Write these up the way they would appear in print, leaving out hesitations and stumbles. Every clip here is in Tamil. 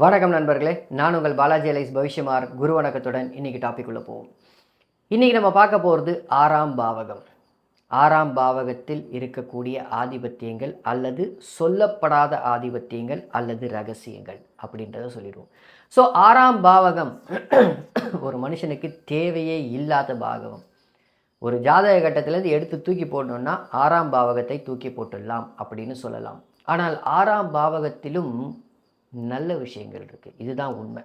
வணக்கம் நண்பர்களே, நான் உங்கள் பாலாஜி அலைஸ் பவிஷ்யமார். குரு வணக்கத்துடன் இன்றைக்கி டாபிக் உள்ள போவோம். இன்றைக்கி நம்ம பார்க்க போகிறது 6ஆம் பாவகம். 6ஆம் பாவகத்தில் இருக்கக்கூடிய ஆதிபத்தியங்கள் அல்லது சொல்லப்படாத ஆதிபத்தியங்கள் அல்லது ரகசியங்கள் அப்படின்றத சொல்லிடுவோம். ஸோ 6ஆம் பாவகம் ஒரு மனுஷனுக்கு தேவையே இல்லாத பாவகம். ஒரு ஜாதக கட்டத்திலேருந்து எடுத்து தூக்கி போடணுன்னா 6ஆம் பாவகத்தை தூக்கி போட்டுடலாம் அப்படின்னு சொல்லலாம். ஆனால் 6ஆம் பாவகத்திலும் நல்ல விஷயங்கள் இருக்குது. இதுதான் உண்மை.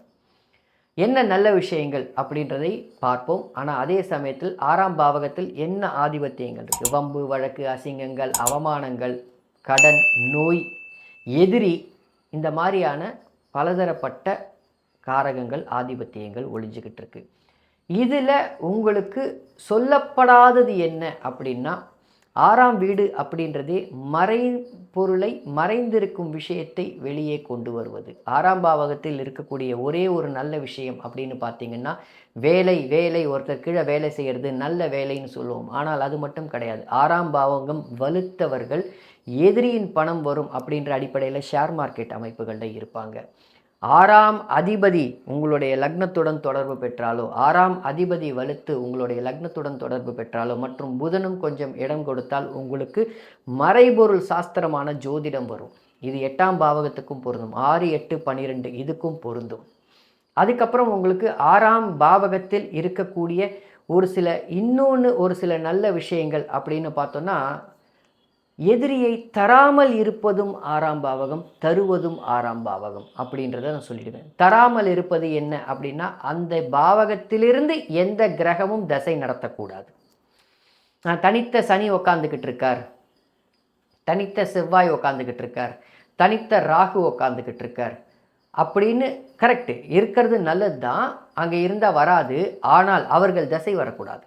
என்ன நல்ல விஷயங்கள் அப்படின்றதை பார்ப்போம். ஆனால் அதே சமயத்தில் 6ஆம் பாவகத்தில் என்ன ஆதிபத்தியங்கள் இருக்குது? வம்பு, வழக்கு, அசிங்கங்கள், அவமானங்கள், கடன், நோய், எதிரி, இந்த மாதிரியான பலதரப்பட்ட காரகங்கள், ஆதிபத்தியங்கள் ஒழிஞ்சிக்கிட்டு இருக்கு. இதில் உங்களுக்கு சொல்லப்படாதது என்ன அப்படின்னா, 6ஆம் வீடு அப்படின்றதே பொருளை மறைந்திருக்கும் விஷயத்தை வெளியே கொண்டு வருவது. 6ஆம் பாவகத்தில் இருக்கக்கூடிய ஒரே ஒரு நல்ல விஷயம் அப்படின்னு பார்த்தீங்கன்னா, வேலை ஒருத்தர் கீழே வேலை செய்கிறது நல்ல வேலைன்னு சொல்லுவோம். ஆனால் அது மட்டும் கிடையாது. 6ஆம் பாவகம் வலுத்தவர்கள் எதிரியின் பணம் வரும் அப்படின்ற அடிப்படையில் ஷேர் மார்க்கெட் அமைப்புகளில் இருப்பாங்க. 6ஆம் அதிபதி உங்களுடைய லக்னத்துடன் தொடர்பு பெற்றாலோ, 6ஆம் அதிபதி வலுத்து உங்களுடைய லக்னத்துடன் தொடர்பு பெற்றாலோ, மற்றும் புதனும் கொஞ்சம் இடம் கொடுத்தால் உங்களுக்கு மறைபொருள் சாஸ்திரமான ஜோதிடம் வரும். இது 8ஆம் பாவகத்துக்கும் பொருந்தும். 6, 8, 12 இதுக்கும் பொருந்தும். அதுக்கப்புறம் உங்களுக்கு 6ஆம் பாவகத்தில் இருக்கக்கூடிய ஒரு சில நல்ல விஷயங்கள் அப்படின்னு பார்த்தோன்னா, எதிரியை தராமல் இருப்பதும் 6ஆம் பாவகம், தருவதும் 6ஆம் பாவகம் அப்படின்றத நான் சொல்லிடுவேன். தராமல் இருப்பது என்ன அப்படின்னா, அந்த பாவகத்திலிருந்து எந்த கிரகமும் தசை நடத்தக்கூடாது. தனித்த சனி உக்காந்துக்கிட்டு இருக்கார், தனித்த செவ்வாய் உக்காந்துக்கிட்டு இருக்கார், தனித்த ராகு உக்காந்துக்கிட்டு இருக்கார் அப்படின்னு கரெக்டு இருக்கிறது நல்லது தான். அங்கே இருந்தால் வராது. ஆனால் அவர்கள் தசை வரக்கூடாது.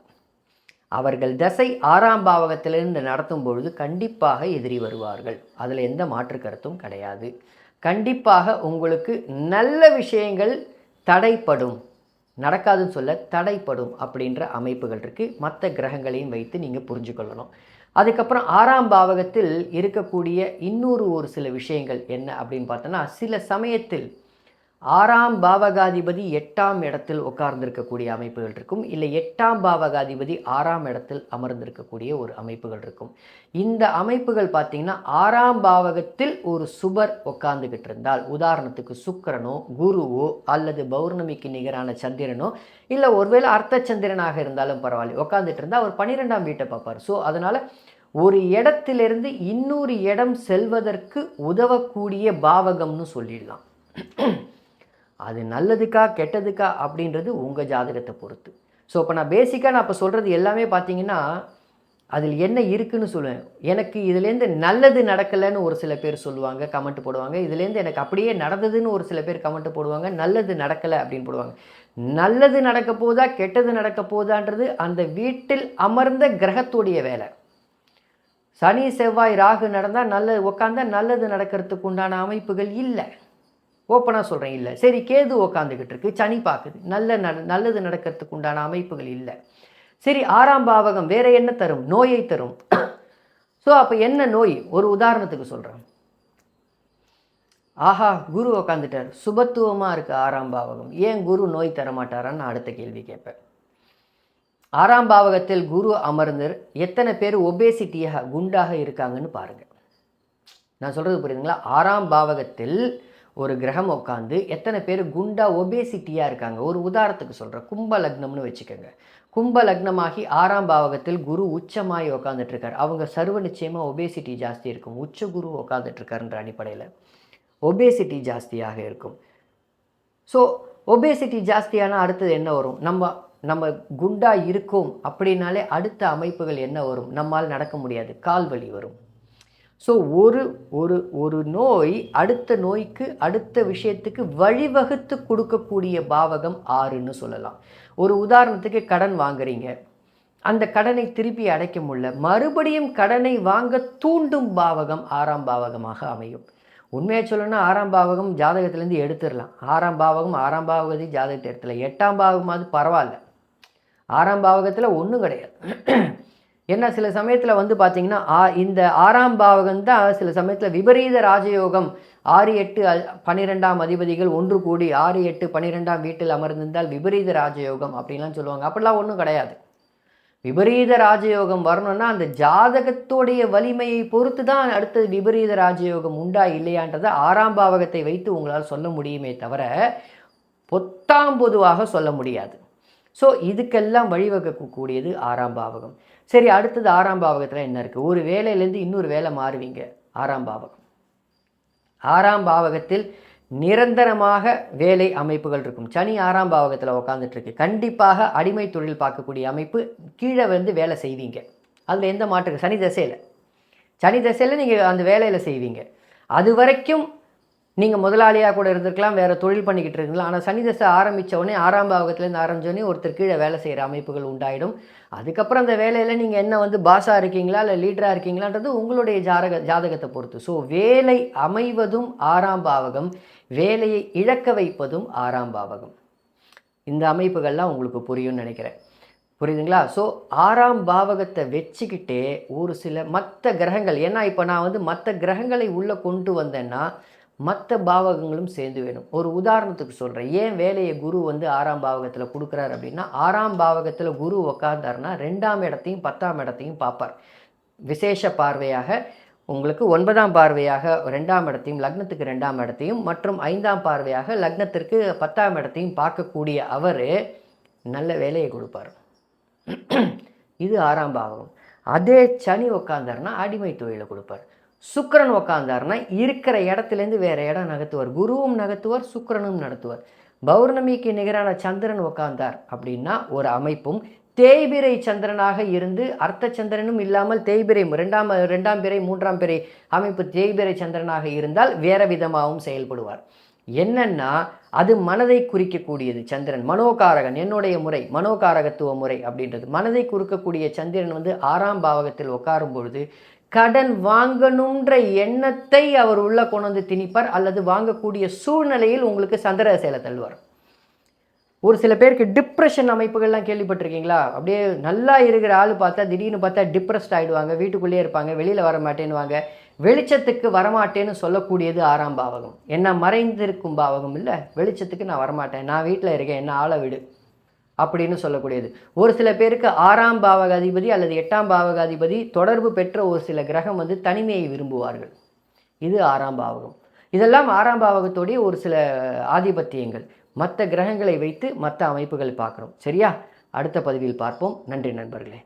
அவர்கள் தசை 6ஆம் பாவகத்திலிருந்து நடத்தும் பொழுது கண்டிப்பாக எதிரி வருவார்கள். அதில் எந்த மாற்று கருத்தும் கிடையாது. கண்டிப்பாக உங்களுக்கு நல்ல விஷயங்கள் தடைப்படும், நடக்காதுன்னு சொல்ல தடைப்படும் அப்படின்ற அமைப்புகள் இருக்குது. மற்ற கிரகங்களையும் வைத்து நீங்கள் புரிஞ்சுக்கொள்ளணும். அதுக்கப்புறம் 6ஆம் பாவகத்தில் இருக்கக்கூடிய ஒரு சில விஷயங்கள் என்ன அப்படின்னு பார்த்தோன்னா, சில சமயத்தில் 6ஆம் பாவகாதிபதி 8ஆம் இடத்தில் உட்கார்ந்திருக்கக்கூடிய அமைப்புகள் இருக்கும். இல்லை 8ஆம் பாவகாதிபதி 6ஆம் இடத்தில் அமர்ந்திருக்கக்கூடிய ஒரு அமைப்புகள் இருக்கும். இந்த அமைப்புகள் பார்த்தீங்கன்னா 6ஆம் பாவகத்தில் ஒரு சுபர் உட்கார்ந்துக்கிட்டு இருந்தால், உதாரணத்துக்கு சுக்கிரனோ குருவோ அல்லது பௌர்ணமிக்கு நிகரான சந்திரனோ, இல்லை ஒருவேளை அர்த்த சந்திரனாக இருந்தாலும் பரவாயில்ல, உட்காந்துட்டு இருந்தால் அவர் 12ஆம் வீட்டை பார்ப்பார். ஸோ அதனால் ஒரு இடத்திலிருந்து இன்னொரு இடம் செல்வதற்கு உதவக்கூடிய பாவகம்னு சொல்லிடலாம். அது நல்லதுக்கா கெட்டதுக்கா அப்படின்றது உங்கள் ஜாதகத்தை பொறுத்து. ஸோ இப்போ நான் இப்போ சொல்கிறது எல்லாமே பார்த்தீங்கன்னா, அதில் என்ன இருக்குதுன்னு சொல்லுவேன். எனக்கு இதுலேருந்து நல்லது நடக்கலைன்னு ஒரு சில பேர் சொல்லுவாங்க, கமெண்ட் போடுவாங்க. இதுலேருந்து எனக்கு அப்படியே நடந்ததுன்னு ஒரு சில பேர் கமெண்ட் போடுவாங்க. நல்லது நடக்கலை அப்படின்னு போடுவாங்க. நல்லது நடக்க போதா கெட்டது நடக்க போதான்றது அந்த வீட்டில் அமர்ந்த கிரகத்துடைய வேலை. சனி செவ்வாய் ராகு நடந்தால் உட்காந்தா நல்லது நடக்கிறதுக்கு உண்டான அமைப்புகள் இல்லை. ஓப்பனாக சொல்கிறேன், இல்லை. சரி, கேது உக்காந்துக்கிட்டு இருக்கு, சனி பார்க்குது, நல்லது நடக்கிறதுக்கு உண்டான அமைப்புகள் இல்லை. சரி, 6ஆம் பாவகம் வேறு என்ன தரும்? நோயை தரும். ஸோ அப்போ என்ன நோய்? ஒரு உதாரணத்துக்கு சொல்கிறேன். ஆஹா, குரு உக்காந்துட்டார், சுபத்துவமாக இருக்குது 6ஆம் பாவகம், ஏன் குரு நோய் தரமாட்டாரான்னு அடுத்த கேள்வி கேட்பேன். 6ஆம் பாவகத்தில் குரு அமர்ந்து எத்தனை பேர் ஒபேசிட்டியாக குண்டாக இருக்காங்கன்னு பாருங்கள். நான் சொல்கிறது புரியுதுங்களா? 6ஆம் பாவகத்தில் ஒரு கிரகம் உட்காந்து எத்தனை பேர் குண்டா ஒபேசிட்டியாக இருக்காங்க. ஒரு உதாரணத்துக்கு சொல்கிறேன், கும்ப லக்னம்னு வச்சுக்கோங்க. கும்ப லக்னமாகி 6ஆம் பாவகத்தில் குரு உச்சமாகி உட்காந்துட்ருக்கார். அவங்க சர்வ நிச்சயமாக ஒபேசிட்டி ஜாஸ்தி இருக்கும். உச்ச குரு உட்காந்துட்ருக்காருன்ற அடிப்படையில் ஒபேசிட்டி ஜாஸ்தியாக இருக்கும். ஸோ ஒபேசிட்டி ஜாஸ்தியான அடுத்தது என்ன வரும்? நம்ம குண்டா இருக்கோம் அப்படின்னாலே அடுத்த அமைப்புகள் என்ன வரும்? நம்மால் நடக்க முடியாது, கால் வலி வரும். ஸோ ஒரு நோய் அடுத்த நோய்க்கு, அடுத்த விஷயத்துக்கு வழிவகுத்து கொடுக்கக்கூடிய பாவகம் 6ன்னு சொல்லலாம். ஒரு உதாரணத்துக்கு கடன் வாங்குறீங்க, அந்த கடனை திருப்பி அடைக்க முடியல, மறுபடியும் கடனை வாங்க தூண்டும் பாவகம் 6ஆம் பாவகமாக அமையும். உண்மையாக சொல்லணும்னா 6ஆம் பாவகம் ஜாதகத்திலேருந்து எடுத்துடலாம். 6ஆம் பாவகம் 6ஆம் பாவகத்தை ஜாதகத்தை எடுத்துல, 8ஆம் பாவகமாவது பரவாயில்ல, 6ஆம் பாவகத்தில் ஒன்றும் கிடையாது. ஏன்னா சில சமயத்தில் பார்த்தீங்கன்னா இந்த 6ஆம் பாவகம் தான் சில சமயத்தில் விபரீத ராஜயோகம் 6 8 12ஆம் அதிபதிகள் ஒன்று கூடி 6 8 12ஆம் வீட்டில் அமர்ந்திருந்தால் விபரீத ராஜயோகம் அப்படின்லாம் சொல்லுவாங்க. அப்படிலாம் ஒன்றும் கிடையாது. விபரீத ராஜயோகம் வரணும்னா அந்த ஜாதகத்துடைய வலிமையை பொறுத்து தான் அடுத்தது விபரீத ராஜயோகம் உண்டா இல்லையான்றதை 6ஆம் பாவகத்தை வைத்து உங்களால் சொல்ல முடியுமே தவிர பொதுவாக சொல்ல முடியாது. ஸோ இதுக்கெல்லாம் வழிவகுக்கக்கூடியது 6ஆம் பாவகம். சரி, அடுத்தது 6ஆம் பாவகத்தில் என்ன இருக்குது? ஒரு வேலையிலேருந்து இன்னொரு வேலை மாறுவீங்க. 6ஆம் பாவகம், 6ஆம் பாவகத்தில் நிரந்தரமாக வேலை அமைப்புகள் இருக்கும். சனி 6ஆம் பாவகத்தில் உட்காந்துட்டு இருக்கு. கண்டிப்பாக அடிமை தொழில் பார்க்கக்கூடிய அமைப்பு, கீழே வந்து வேலை செய்வீங்க. அதில் எந்த மாற்று, சனி தசையில் நீங்கள் அந்த வேலையில் செய்வீங்க. அது வரைக்கும் நீங்கள் முதலாளியாக கூட இருந்திருக்கலாம், வேறு தொழில் பண்ணிக்கிட்டு இருக்கலாம். ஆனால் சனி தசை ஆரம்பித்த உடனே 6ஆம் பாவகத்துலேருந்து ஆரம்பித்தோடனே ஒருத்தர் கீழே வேலை செய்கிற அமைப்புகள் உண்டாயிடும். அதுக்கப்புறம் அந்த வேலையில் நீங்கள் என்ன வந்து பாஸாக இருக்கீங்களா இல்லை லீடராக இருக்கீங்களான்றது உங்களுடைய ஜாதகத்தை பொறுத்து. ஸோ வேலை அமைவதும் 6ஆம் பாவகம், வேலையை இழக்க வைப்பதும் 6ஆம் பாவகம். இந்த அமைப்புகள்லாம் உங்களுக்கு புரியும்னு நினைக்கிறேன். புரியுதுங்களா? ஸோ 6ஆம் பாவகத்தை வச்சுக்கிட்டே ஒரு சில மற்ற கிரகங்கள், ஏன்னா இப்போ நான் வந்து மற்ற கிரகங்களை உள்ளே கொண்டு வந்தேன்னா மற்ற பாவகங்களும் சேர்ந்து வேணும். ஒரு உதாரணத்துக்கு சொல்கிறேன். ஏன் வேலையை குரு வந்து 6ஆம் பாவகத்தில் கொடுக்குறாரு அப்படின்னா, 6ஆம் பாவகத்தில் குரு உக்காந்தாருன்னா 2ஆம் இடத்தையும் 10ஆம் இடத்தையும் பார்ப்பார். விசேஷ பார்வையாக உங்களுக்கு 9ஆம் பார்வையாக 2ஆம் இடத்தையும், லக்னத்துக்கு 2ஆம் இடத்தையும் மற்றும் 5ஆம் பார்வையாக லக்னத்திற்கு 10ஆம் இடத்தையும் பார்க்கக்கூடிய அவர் நல்ல வேலையை கொடுப்பார். இது 6ஆம் பாவகம். அதே சனி உக்காந்தாருன்னா அடிமை தொழிலை கொடுப்பார். சுக்கிரன் உக்காந்தாருன்னா இருக்கிற இடத்துலேருந்து வேறு இடம் நகர்த்துவார். குருவும் நகர்த்துவார், சுக்கிரனும் நடத்துவார். பௌர்ணமிக்கு நிகரான சந்திரன் உக்காந்தார் அப்படின்னா ஒரு அமைப்பும், தேய்பிரை சந்திரனாக இருந்து அர்த்த சந்திரனும் இல்லாமல் தேய்பிரை 2ஆம் பிறை 3ஆம் பிறை அமைப்பு தேய்பிரை சந்திரனாக இருந்தால் வேறு விதமாகவும் செயல்படுவார். என்னன்னா அது மனதை குறிக்கக்கூடியது. சந்திரன் மனோகாரகன், என்னுடைய முறை மனோகாரகத்துவ முறை அப்படின்றது. மனதை குறிக்கக்கூடிய சந்திரன் வந்து 6ஆம் பாவகத்தில் உட்காரும் பொழுது கடன் வாங்கணுன்ற எண்ணத்தை அவர் உள்ள கொண்டு வந்து திணிப்பார், அல்லது வாங்கக்கூடிய சூழ்நிலையில் உங்களுக்கு சந்திர சேலை தள்ளுவார். ஒரு சில பேருக்கு டிப்ரெஷன் அமைப்புகள்லாம் கேள்விப்பட்டிருக்கீங்களா? அப்படியே நல்லா இருக்கிற ஆள் பார்த்தா திடீர்னு பார்த்தா டிப்ரெஸ்ட் ஆகிடுவாங்க, வீட்டுக்குள்ளேயே இருப்பாங்க, வெளியில் வர மாட்டேன்னுவாங்க. வெளிச்சத்துக்கு வரமாட்டேன்னு சொல்லக்கூடியது 6ஆம் பாவகம். என்ன மறைந்திருக்கும் பாவகம் இல்லை, வெளிச்சத்துக்கு நான் வரமாட்டேன், நான் வீட்டில் இருக்கேன், என்ன ஆளை விடு அப்படின்னு சொல்லக்கூடியது. ஒரு சில பேருக்கு 6ஆம் பாவக அதிபதி அல்லது 8ஆம் பாவக அதிபதி தொடர்பு பெற்ற ஒரு சில கிரகம் வந்து தனிமையை விரும்புவார்கள். இது 6ஆம் பாவகம். இதெல்லாம் 6ஆம் பாவகத்தோடைய ஒரு சில ஆதிபத்தியங்கள். மற்ற கிரகங்களை வைத்து மற்ற அமைப்புகளை பார்க்குறோம். சரியா? அடுத்த பதிவில் பார்ப்போம். நன்றி நண்பர்களே.